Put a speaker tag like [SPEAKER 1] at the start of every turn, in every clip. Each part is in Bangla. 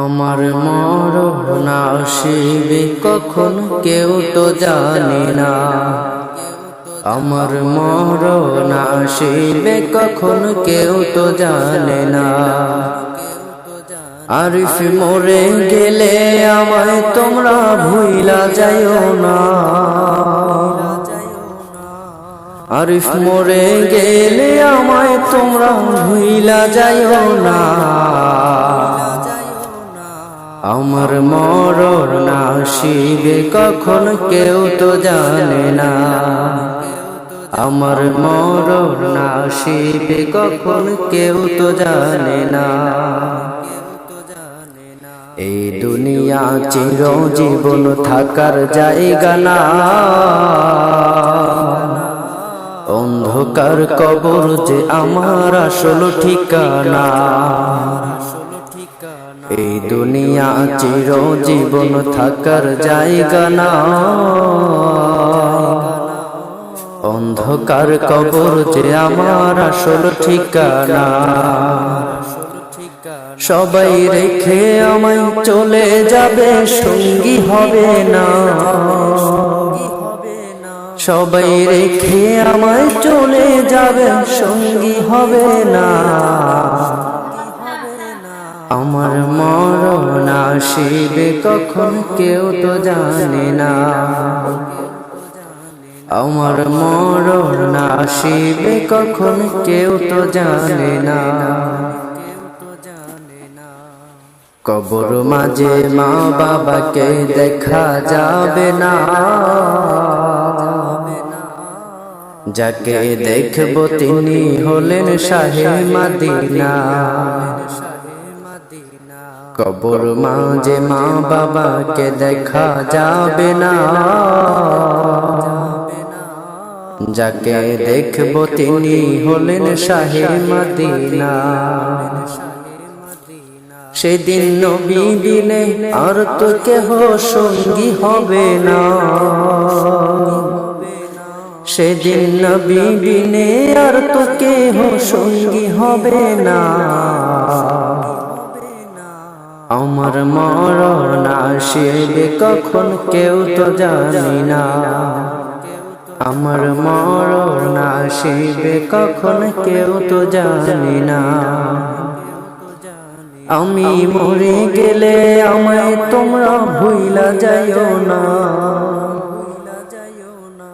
[SPEAKER 1] আমার মরণ আসিবে কখন কেউ তো জানে না। আমার মরণ আসিবে কখন কেউ তো জানে না। আরিফ মরে গেলে আমায় তোমরা ভুইলা যাইও না। আরিফ মরে গেলে আমায় তোমরা ভুইলা যাইও না। আমার মরণ আসিবে কখন কেউ তো জানে না। আমার মরণ আসিবে কখন কেউ তো জানে না। এই দুনিয়া চিরজীবন থাকার জায়গা না। অন্ধকার কবর যে আমার আসল ঠিকানা। এই দুনিয়া চিরজীবন থাকার জায়গা না। অন্ধকার কবর যে আমার আসল ঠিকানা। সবাই রেখে আমায় চলে যাবে, সঙ্গী হবে না। সবাই রেখে আমায় চলে যাবে, সঙ্গী হবে না। আমার মরণ আসিবে কখন কেউ তো জানে না। আমার মরণ আসিবে কখন কেউ তো জানে না। কবর মাঝে মা বাবাকে দেখা যাবে না। যাকে দেখব তিনি হলেন শাহে মদিনা। কবর মাঝে মা বাবাকে দেখা যাবে না। যাকে দেখব তিনি হলেন শাহে মদিনা। সেদিন নবী বিনে আর তো কেহ সঙ্গী হবে না। সেদিন নবী বিনে আর তো কেহ সঙ্গী হবে না। আমার মরণ আসিবে কখন কেউ তো জানি না। আমার মরণ আসিবে কখন কেউ তো জানি না। আমি মরে গেলে আমায় তোমরা ভুইলা যাইও না।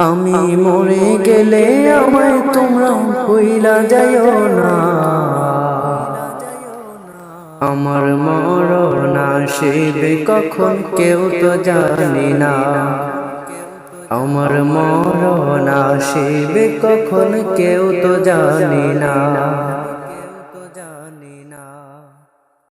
[SPEAKER 1] আমি মরে গেলে আমায় তোমরা ভুইলা যাইও না। আমার মরণ আসিবে কখন কেউ তো জানি না। আমার মরণ আসিবে কখন কেউ তো জানি না।